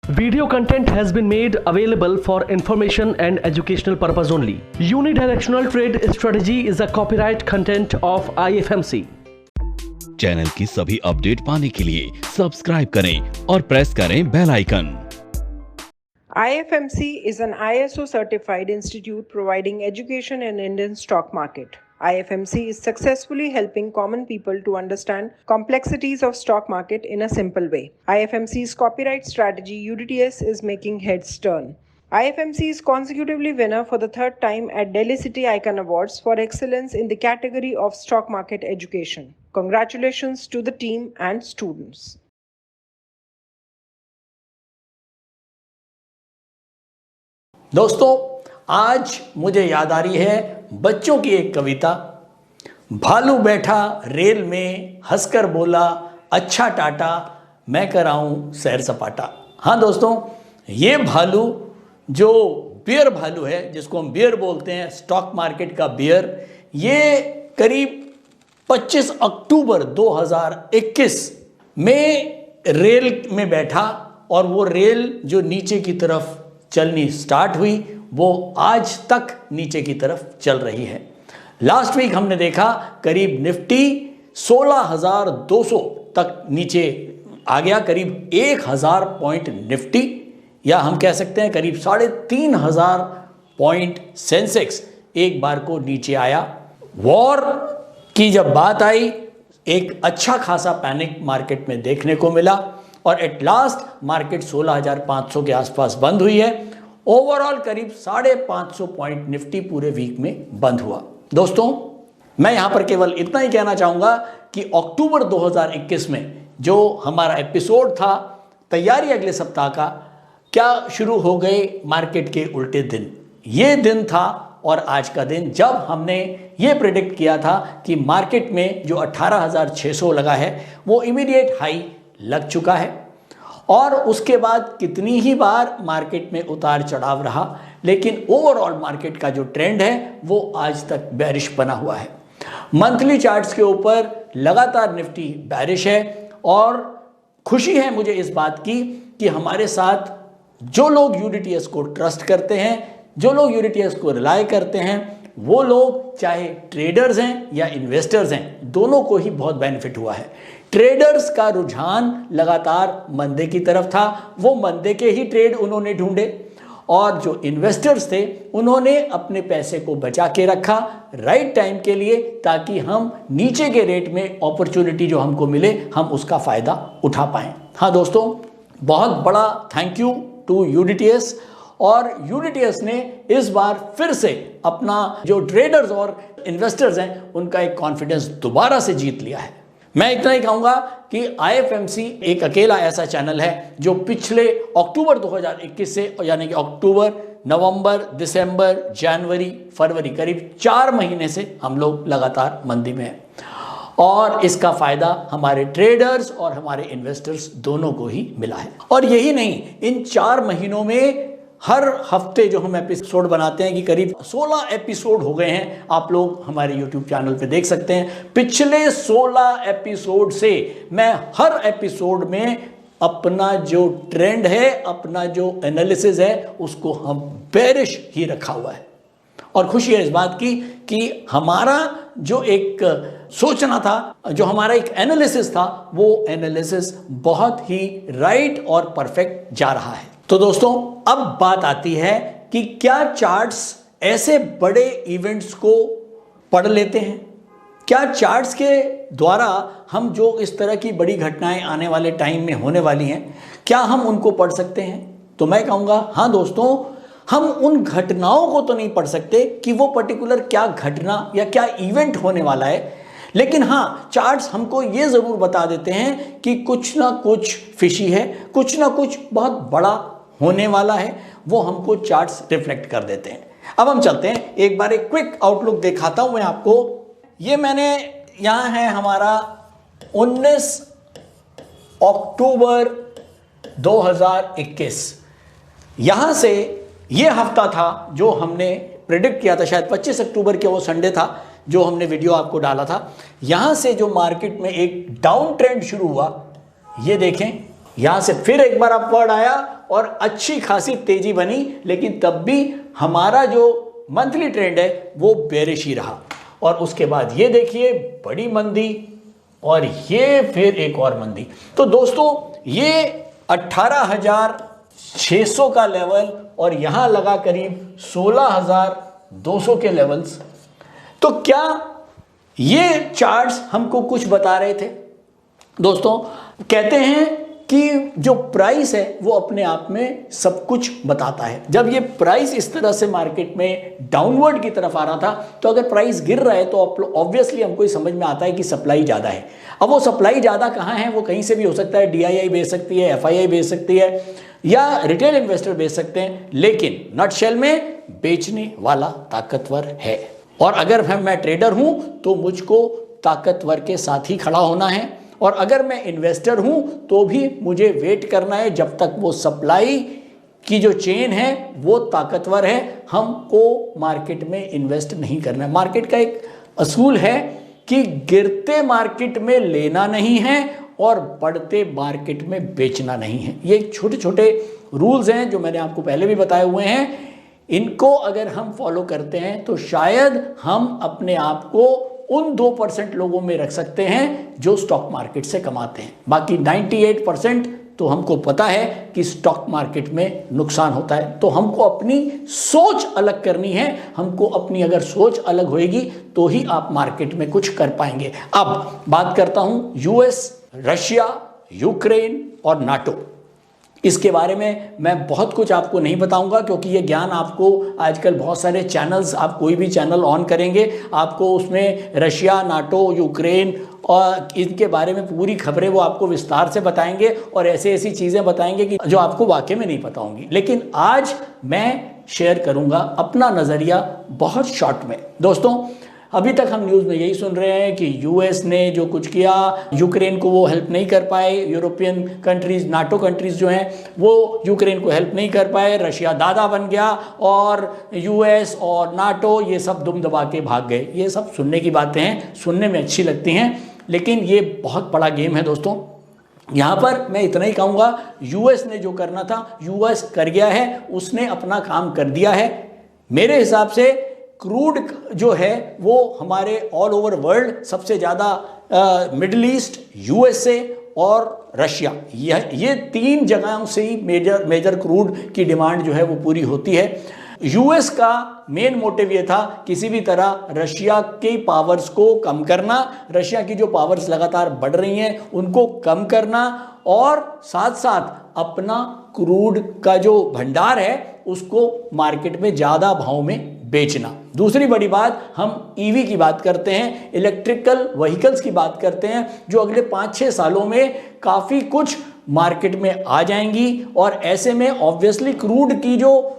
Video content has been made available for information and educational purpose only. Unidirectional trade strategy is a copyright content of IFMC. Channel की सभी update पाने के लिए subscribe करें और press करें bell icon. IFMC is an ISO certified institute providing education in Indian stock market. IFMC is successfully helping common people to understand complexities of stock market in a simple way. IFMC's copyright strategy UDTS is making heads turn. IFMC is consecutively winner for the third time at Delhi City Icon Awards for excellence in the category of stock market education. Congratulations to the team and students. दोस्तों, आज मुझे याद आ रही है बच्चों की एक कविता। भालू बैठा रेल में हंसकर बोला, अच्छा टाटा मैं कराऊं सैर सपाटा। हाँ दोस्तों, ये भालू जो बियर भालू है, जिसको हम बियर बोलते हैं, स्टॉक मार्केट का बियर, ये करीब 25 अक्टूबर 2021 में रेल में बैठा और वो रेल जो नीचे की तरफ चलनी स्टार्ट हुई वो आज तक नीचे की तरफ चल रही है। लास्ट वीक हमने देखा करीब निफ्टी 16,200 तक नीचे आ गया, करीब 1,000 पॉइंट निफ्टी, या हम कह सकते हैं करीब 3,500 पॉइंट सेंसेक्स एक बार को नीचे आया। वॉर की जब बात आई, एक अच्छा खासा पैनिक मार्केट में देखने को मिला और एट लास्ट मार्केट 16,500 के आसपास बंद हुई है। ओवरऑल करीब 550 पॉइंट निफ्टी पूरे वीक में बंद हुआ। दोस्तों, मैं यहां पर केवल इतना ही कहना चाहूंगा कि अक्टूबर 2021 में जो हमारा एपिसोड था तैयारी अगले सप्ताह का, क्या शुरू हो गए मार्केट के उल्टे दिन। ये दिन था और आज का दिन जब हमने ये प्रेडिक्ट किया था कि मार्केट में जो 18,600 लगा है वो इमीडिएट हाई लग चुका है और उसके बाद कितनी ही बार मार्केट में उतार चढ़ाव रहा, लेकिन ओवरऑल मार्केट का जो ट्रेंड है वो आज तक बेरिश बना हुआ है। मंथली चार्ट्स के ऊपर लगातार निफ्टी बेरिश है और खुशी है मुझे इस बात की कि हमारे साथ जो लोग यूडीटीएस को ट्रस्ट करते हैं, जो लोग यूडीटीएस को रिलाय करते हैं, वो लोग चाहे ट्रेडर्स हैं या इन्वेस्टर्स हैं, दोनों को ही बहुत बेनिफिट हुआ है। ट्रेडर्स का रुझान लगातार मंदे की तरफ था, वो मंदे के ही ट्रेड उन्होंने ढूंढे, और जो इन्वेस्टर्स थे उन्होंने अपने पैसे को बचा के रखा राइट टाइम के लिए, ताकि हम नीचे के रेट में अपॉर्चुनिटी जो हमको मिले हम उसका फ़ायदा उठा पाएं। हाँ दोस्तों, बहुत बड़ा थैंक यू टू यूडीटीएस, और यूडीटीएस ने इस बार फिर से अपना जो ट्रेडर्स और इन्वेस्टर्स हैं उनका एक कॉन्फिडेंस दोबारा से जीत लिया है। मैं इतना ही कहूँगा कि IFMC एक अकेला ऐसा चैनल है जो पिछले अक्टूबर 2021 से, यानी कि अक्टूबर, नवंबर, दिसंबर, जनवरी, फरवरी, करीब 4 महीने से हम लोग लगातार मंदी में हैं और इसका फ़ायदा हमारे ट्रेडर्स और हमारे इन्वेस्टर्स दोनों को ही मिला है। और यही नहीं, इन 4 महीनों में हर हफ्ते जो हम एपिसोड बनाते हैं कि करीब 16 एपिसोड हो गए हैं, आप लोग हमारे YouTube चैनल पे देख सकते हैं। पिछले 16 एपिसोड से मैं हर एपिसोड में अपना जो ट्रेंड है, अपना जो एनालिसिस है, उसको हम बेरिश ही रखा हुआ है। और खुशी है इस बात की कि हमारा जो एक सोचना था, जो हमारा एक एनालिसिस था, वो एनालिसिस बहुत ही राइट और परफेक्ट जा रहा है। तो दोस्तों, अब बात आती है कि क्या चार्ट्स ऐसे बड़े इवेंट्स को पढ़ लेते हैं? क्या चार्ट्स के द्वारा हम जो इस तरह की बड़ी घटनाएं आने वाले टाइम में होने वाली हैं, क्या हम उनको पढ़ सकते हैं? तो मैं कहूँगा हाँ दोस्तों, हम उन घटनाओं को तो नहीं पढ़ सकते कि वो पर्टिकुलर क्या घटना या क्या इवेंट होने वाला है, लेकिन हाँ, चार्ट्स हमको ये ज़रूर बता देते हैं कि कुछ ना कुछ फिशी है, कुछ ना कुछ बहुत बड़ा होने वाला है, वो हमको चार्ट्स रिफ्लेक्ट कर देते हैं। अब हम चलते हैं, एक बार एक क्विक आउटलुक दिखाता हूं मैं आपको। ये मैंने यहाँ है हमारा 19 अक्टूबर 2021, यहाँ से ये हफ्ता था जो हमने प्रेडिक्ट किया था, शायद 25 अक्टूबर के वो संडे था जो हमने वीडियो आपको डाला था। यहां से जो मार्केट में एक डाउन ट्रेंड शुरू हुआ, ये देखें, यहां से फिर एक बार अपवर्ड आया और अच्छी खासी तेजी बनी, लेकिन तब भी हमारा जो मंथली ट्रेंड है वो बेरिश ही रहा। और उसके बाद ये देखिए बड़ी मंदी और ये फिर एक और मंदी। तो दोस्तों ये 18,600 का लेवल और यहां लगा करीब 16,200 के लेवल्स। तो क्या ये चार्ट्स हमको कुछ बता रहे थे? दोस्तों कहते हैं कि जो प्राइस है वो अपने आप में सब कुछ बताता है। जब ये प्राइस इस तरह से मार्केट में डाउनवर्ड की तरफ आ रहा था, तो अगर प्राइस गिर रहा है तो ऑब्वियसली हमको समझ में आता है कि सप्लाई ज़्यादा है। अब वो सप्लाई ज़्यादा कहाँ है? वो कहीं से भी हो सकता है, DII बेच सकती है, FII बेच सकती है, या रिटेल इन्वेस्टर बेच सकते हैं, लेकिन नटशेल में बेचने वाला ताकतवर है। और अगर मैं ट्रेडर हूं तो मुझको ताकतवर के साथ ही खड़ा होना है, और अगर मैं इन्वेस्टर हूं तो भी मुझे वेट करना है जब तक वो सप्लाई की जो चेन है वो ताकतवर है। हमको मार्केट में इन्वेस्ट नहीं करना है। मार्केट का एक असूल है कि गिरते मार्केट में लेना नहीं है और बढ़ते मार्केट में बेचना नहीं है। ये छोटे छोटे रूल्स हैं जो मैंने आपको पहले भी बताए हुए हैं। इनको अगर हम फॉलो करते हैं तो शायद हम अपने आप को उन 2% लोगों में रख सकते हैं जो स्टॉक मार्केट से कमाते हैं। बाकी 98% तो हमको पता है कि स्टॉक मार्केट में नुकसान होता है। तो हमको अपनी सोच अलग करनी है। हमको अपनी अगर सोच अलग होएगी तो ही आप मार्केट में कुछ कर पाएंगे। अब बात करता हूं US, रशिया, यूक्रेन और नाटो। इसके बारे में मैं बहुत कुछ आपको नहीं बताऊंगा, क्योंकि ये ज्ञान आपको आजकल बहुत सारे चैनल्स, आप कोई भी चैनल ऑन करेंगे आपको उसमें रशिया, नाटो, यूक्रेन और इनके बारे में पूरी खबरें वो आपको विस्तार से बताएंगे और ऐसी ऐसी चीज़ें बताएंगे कि जो आपको वाकई में नहीं पता होंगी। लेकिन आज मैं शेयर करूंगा अपना नज़रिया बहुत शॉर्ट में। दोस्तों अभी तक हम न्यूज़ में यही सुन रहे हैं कि US ने जो कुछ किया, यूक्रेन को वो हेल्प नहीं कर पाए, यूरोपियन कंट्रीज, नाटो कंट्रीज जो हैं वो यूक्रेन को हेल्प नहीं कर पाए, रशिया दादा बन गया और US और नाटो ये सब दुम दबा के भाग गए। ये सब सुनने की बातें हैं, सुनने में अच्छी लगती हैं, लेकिन ये बहुत बड़ा गेम है दोस्तों। यहाँ पर मैं इतना ही कहूँगा, US ने जो करना था US कर गया है, उसने अपना काम कर दिया है। मेरे हिसाब से क्रूड जो है वो हमारे ऑल ओवर वर्ल्ड सबसे ज़्यादा मिडिल ईस्ट, USA और रशिया, ये 3 जगहों से ही मेजर क्रूड की डिमांड जो है वो पूरी होती है। US का मेन मोटिव ये था किसी भी तरह रशिया के पावर्स को कम करना, रशिया की जो पावर्स लगातार बढ़ रही हैं उनको कम करना, और साथ साथ अपना क्रूड का जो भंडार है उसको मार्केट में ज़्यादा भाव में बेचना। दूसरी बड़ी बात, हम EV की बात करते हैं, इलेक्ट्रिकल व्हीकल्स की बात करते हैं, जो अगले 5-6 सालों में काफ़ी कुछ मार्केट में आ जाएंगी, और ऐसे में ऑब्वियसली क्रूड की जो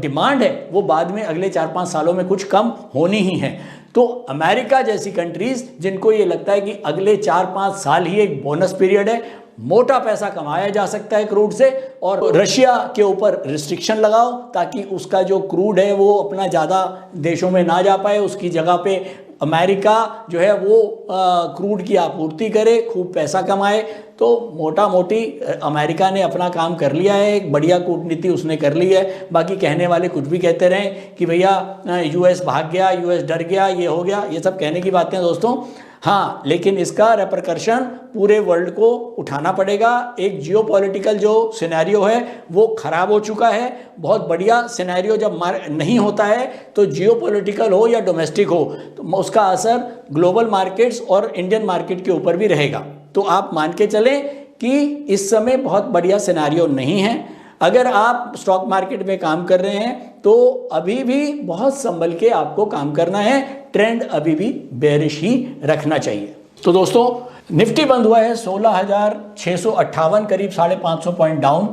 डिमांड है वो बाद में अगले 4-5 सालों में कुछ कम होनी ही है। तो अमेरिका जैसी कंट्रीज जिनको ये लगता है कि अगले 4-5 साल ही एक बोनस पीरियड है, मोटा पैसा कमाया जा सकता है क्रूड से, और रशिया के ऊपर रिस्ट्रिक्शन लगाओ ताकि उसका जो क्रूड है वो अपना ज़्यादा देशों में ना जा पाए, उसकी जगह पे अमेरिका जो है वो क्रूड की आपूर्ति करे, खूब पैसा कमाए। तो मोटा मोटी अमेरिका ने अपना काम कर लिया है, एक बढ़िया कूटनीति उसने कर ली है। बाकी कहने वाले कुछ भी कहते रहें कि भैया US भाग गया, US डर गया, ये हो गया, ये सब कहने की बातें दोस्तों। हाँ, लेकिन इसका रेपरकशन पूरे वर्ल्ड को उठाना पड़ेगा। एक जियोपॉलिटिकल जो सिनेरियो है वो खराब हो चुका है। बहुत बढ़िया सिनेरियो जब नहीं होता है तो जियोपॉलिटिकल हो या डोमेस्टिक हो तो उसका असर ग्लोबल मार्केट्स और इंडियन मार्केट के ऊपर भी रहेगा। तो आप मान के चलें कि इस समय बहुत बढ़िया सिनेरियो नहीं है। अगर आप स्टॉक मार्केट में काम कर रहे हैं तो अभी भी बहुत संभल के आपको काम करना है, ट्रेंड अभी भी बेरिश ही रखना चाहिए। तो दोस्तों निफ्टी बंद हुआ है 16,658, करीब 550 पॉइंट डाउन।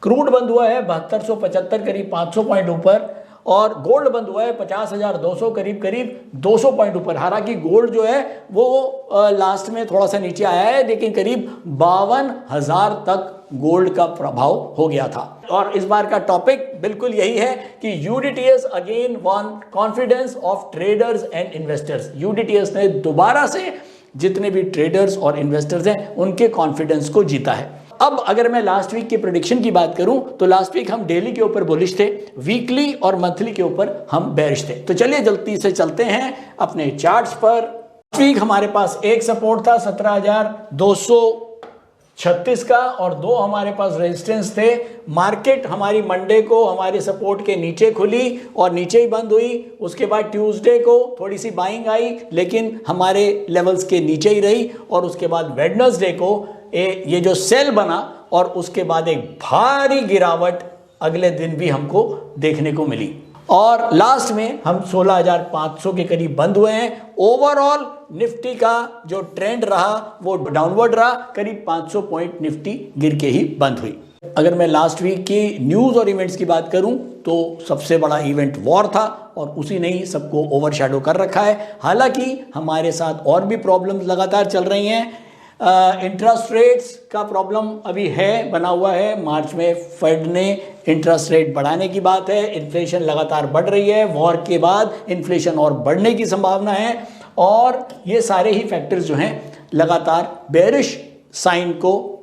क्रूड बंद हुआ है 7275, करीब 500 पॉइंट ऊपर, और गोल्ड बंद हुआ है 50,200, करीब 200 पॉइंट ऊपर। हालांकि गोल्ड जो है वो लास्ट में थोड़ा सा नीचे आया है, लेकिन करीब 52,000 तक गोल्ड का प्रभाव हो गया था। और इस बार का टॉपिक बिल्कुल यही है कि UDTS again one confidence of traders and investors. UDTS ने दोबारा से जितने भी ट्रेडर्स और इन्वेस्टर्स हैं उनके कॉन्फिडेंस को जीता है। अब अगर मैं लास्ट वीक की प्रेडिक्शन की बात करूं तो लास्ट वीक हम डेली के ऊपर बुलिश थे, वीकली और मंथली के ऊपर हम बेरिश थे। तो चलिए जल्दी से चलते हैं अपने चार्ट्स पर। लास्ट वीक हमारे पास एक सपोर्ट था 17,236 का और दो हमारे पास रेजिस्टेंस थे। मार्केट हमारी मंडे को हमारे सपोर्ट के नीचे खुली और नीचे ही बंद हुई। उसके बाद ट्यूसडे को थोड़ी सी बाइंग आई लेकिन हमारे लेवल्स के नीचे ही रही और उसके बाद वेडनेसडे को ये जो सेल बना और उसके बाद एक भारी गिरावट अगले दिन भी हमको देखने को मिली और लास्ट में हम 16,500 के करीब बंद हुए हैं। ओवरऑल निफ्टी का जो ट्रेंड रहा वो डाउनवर्ड रहा, करीब 500 पॉइंट निफ्टी गिर के ही बंद हुई। अगर मैं लास्ट वीक की न्यूज और इवेंट्स की बात करूं तो सबसे बड़ा इवेंट वॉर था और उसी ने ही सबको ओवरशैडो कर रखा है। हालांकि हमारे साथ और भी प्रॉब्लम्स लगातार चल रही हैं। इंटरेस्ट रेट्स का प्रॉब्लम अभी है, बना हुआ है। मार्च में फेड ने इंटरेस्ट रेट बढ़ाने की बात है। इन्फ्लेशन लगातार बढ़ रही है, वॉर के बाद इन्फ्लेशन और बढ़ने की संभावना है और ये सारे ही फैक्टर्स जो हैं लगातार बेरिश साइन को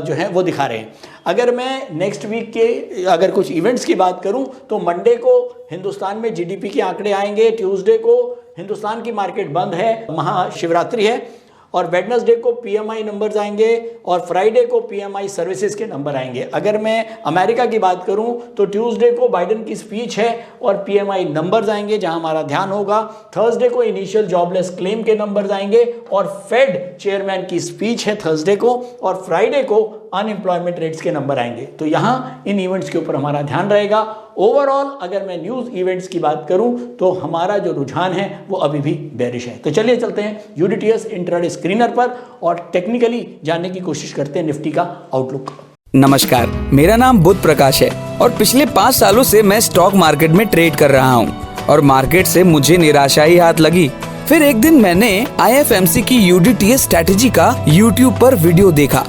जो है वो दिखा रहे हैं। अगर मैं नेक्स्ट वीक के अगर कुछ इवेंट्स की बात करूं तो मंडे को हिंदुस्तान में जीडीपी के आंकड़े आएंगे, ट्यूसडे को हिंदुस्तान की मार्केट बंद है, महाशिवरात्रि है और वेडनेसडे को पीएमआई नंबर्स आएंगे और फ्राइडे को पीएमआई सर्विसेज के नंबर आएंगे। अगर मैं अमेरिका की बात करूं तो ट्यूसडे को बाइडेन की स्पीच है और पीएमआई नंबर्स आएंगे जहां हमारा ध्यान होगा। थर्सडे को इनिशियल जॉबलेस क्लेम के नंबर्स आएंगे और फेड चेयरमैन की स्पीच है थर्सडे को और फ्राइडे को अनएम्प्लॉयमेंट रेट्स के नंबर आएंगे। तो यहां इन इवेंट्स के ऊपर हमारा ध्यान रहेगा। ओवरऑल अगर मैं न्यूज इवेंट्स की बात करूं तो हमारा जो रुझान है वो अभी भी बेरिश है। तो चलिए चलते हैं यूडीटीएस इंट्राडे स्क्रीनर पर और टेक्निकली जानने की कोशिश करते हैं निफ्टी का आउटलुक। नमस्कार, मेरा नाम बुध प्रकाश है और पिछले 5 सालों से मैं स्टॉक मार्केट में ट्रेड कर रहा हूँ और मार्केट से मुझे निराशा ही हाथ लगी। फिर एक दिन मैंने IFMC की यूडीटीएस स्ट्रैटेजी का YouTube पर वीडियो देखा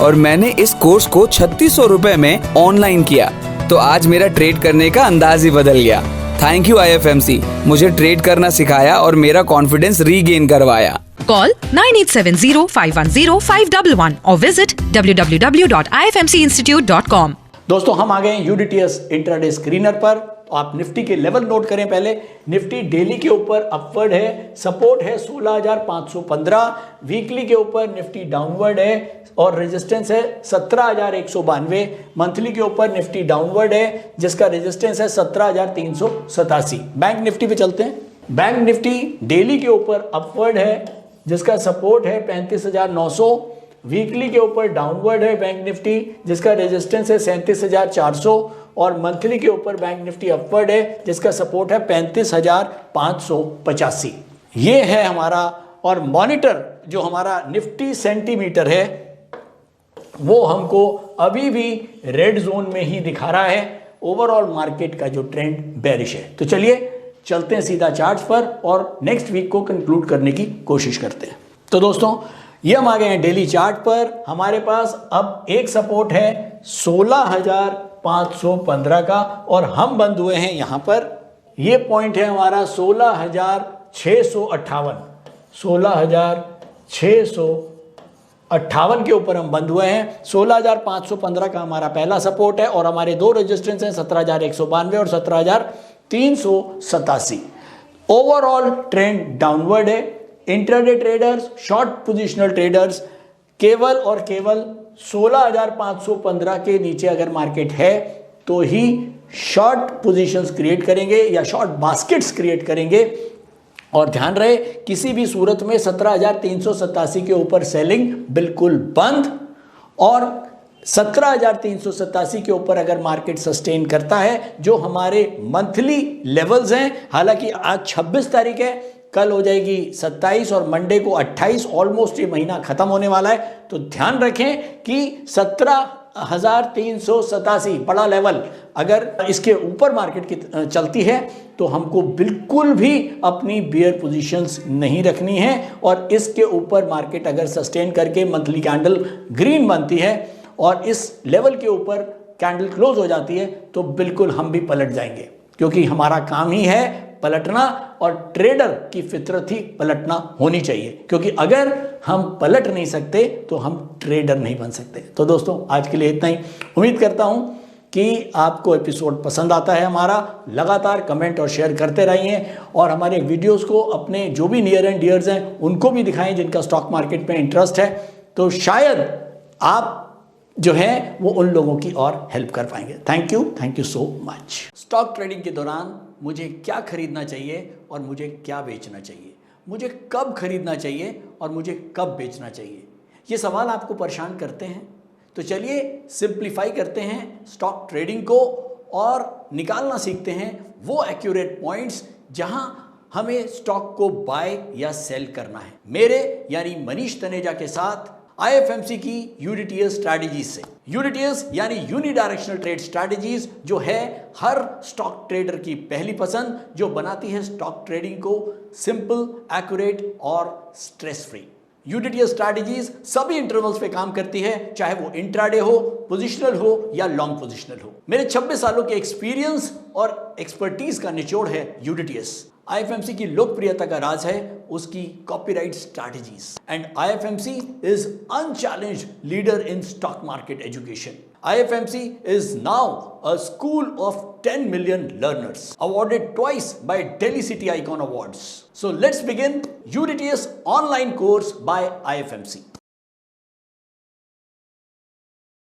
और मैंने इस कोर्स को 3600 रुपए में ऑनलाइन किया। तो आज मेरा ट्रेड करने का अंदाज ही बदल गया। थैंक यू IFMC, मुझे ट्रेड करना सिखाया और मेरा कॉन्फिडेंस रीगेन करवाया। Call 9870510511 or visit www.ifmcinstitute.com। दोस्तों हम आ गए यूडीटीएस इंट्राडे स्क्रीनर पर। आप निफ्टी के लेवल नोट करें पहले। निफ्टी डेली के ऊपर अपवर्ड है, सपोर्ट है 16,515। वीकली के ऊपर निफ्टी डाउनवर्ड है और रेजिस्टेंस है 17,192। मंथली के ऊपर निफ्टी डाउनवर्ड है जिसका रेजिस्टेंस है 17,387। बैंक निफ्टी पे चलते हैं। बैंक निफ्टी डेली के ऊपर अपवर्ड है जिसका सपोर्ट है 35,900। वीकली के ऊपर डाउनवर्ड है बैंक निफ्टी जिसका रेजिस्टेंस है 37,400 और मंथली के ऊपर बैंक निफ्टी अपवर्ड है जिसका सपोर्ट है 35,585। ये है हमारा। और मॉनिटर जो हमारा निफ्टी सेंटीमीटर है वो हमको अभी भी रेड जोन में ही दिखा रहा है। ओवरऑल मार्केट का जो ट्रेंड बेरिश है। तो चलिए चलते हैं सीधा चार्ट्स पर और नेक्स्ट वीक को कंक्लूड करने की कोशिश करते हैं। तो दोस्तों ये हम आ गए हैं डेली चार्ट पर। हमारे पास अब एक सपोर्ट है 16,515 का और हम बंद हुए हैं यहां पर। ये पॉइंट है हमारा 16,658। 16,658 के ऊपर हम बंद हुए हैं। 16,515 का हमारा पहला सपोर्ट है और हमारे दो रेजिस्टेंस हैं 17,192 और 17,387। ओवरऑल ट्रेंड डाउनवर्ड है। Intraday traders, short positional traders केवल और केवल 16,515 के नीचे अगर मार्केट है तो ही शॉर्ट पोजीशंस क्रिएट करेंगे या शॉर्ट बास्केट्स क्रिएट करेंगे। और ध्यान रहे किसी भी सूरत में 17,387 के ऊपर सेलिंग बिल्कुल बंद और 17,387 के ऊपर अगर मार्केट सस्टेन करता है जो हमारे मंथली लेवल्स हैं। हालांकि आज 26 तारीख है, कल हो जाएगी 27 और मंडे को 28। ऑलमोस्ट ये महीना खत्म होने वाला है। तो ध्यान रखें कि 17,387 बड़ा लेवल अगर इसके ऊपर मार्केट की चलती है तो हमको बिल्कुल भी अपनी बियर पोजीशंस नहीं रखनी है और इसके ऊपर मार्केट अगर सस्टेन करके मंथली कैंडल ग्रीन बनती है और इस लेवल के ऊपर कैंडल क्लोज हो जाती है तो बिल्कुल हम भी पलट जाएंगे क्योंकि हमारा काम ही है पलटना, और ट्रेडर की फितरत ही पलटना होनी चाहिए, क्योंकि अगर हम पलट नहीं सकते तो हम ट्रेडर नहीं बन सकते। तो दोस्तों आज के लिए इतना ही। उम्मीद करता हूं कि आपको एपिसोड पसंद आता है हमारा। लगातार कमेंट और शेयर करते रहिए और हमारे वीडियोस को अपने जो भी नियर एंड डियर्स हैं उनको भी दिखाएं जिनका स्टॉक मार्केट में इंटरेस्ट है, तो शायद आप जो है वो उन लोगों की और हेल्प कर पाएंगे। Thank you so much. Stock trading के दौरान मुझे क्या खरीदना चाहिए और मुझे क्या बेचना चाहिए, मुझे कब खरीदना चाहिए और मुझे कब बेचना चाहिए, ये सवाल आपको परेशान करते हैं। तो चलिए सिंप्लीफाई करते हैं स्टॉक ट्रेडिंग को और निकालना सीखते हैं वो एक्यूरेट पॉइंट्स जहां हमें स्टॉक को बाय या सेल करना है, मेरे यानी मनीष तनेजा के साथ IFMC की यूडीटीएस स्ट्रैटेजीज से। यूडीटीएस यानी यूनिडायरेक्शनल ट्रेड स्ट्रैटेजीज, जो है हर स्टॉक ट्रेडर की पहली पसंद, जो बनाती है स्टॉक ट्रेडिंग को सिंपल, एक्यूरेट और स्ट्रेस फ्री। यूडीटीएस स्ट्रैटेजीज सभी इंटरवल्स पे काम करती है, चाहे वो इंट्राडे हो, पोजिशनल हो या लॉन्ग पोजिशनल हो। मेरे 26 सालों के एक्सपीरियंस और एक्सपर्टीज का निचोड़ है यूडीटीएस। IFMC की लोकप्रियता का राज है उसकी copyright strategies, and IFMC is unchallenged leader in stock market education. IFMC is now a school of 10 million learners, awarded twice by Delhi City Icon Awards. So let's begin UDTS online course by IFMC.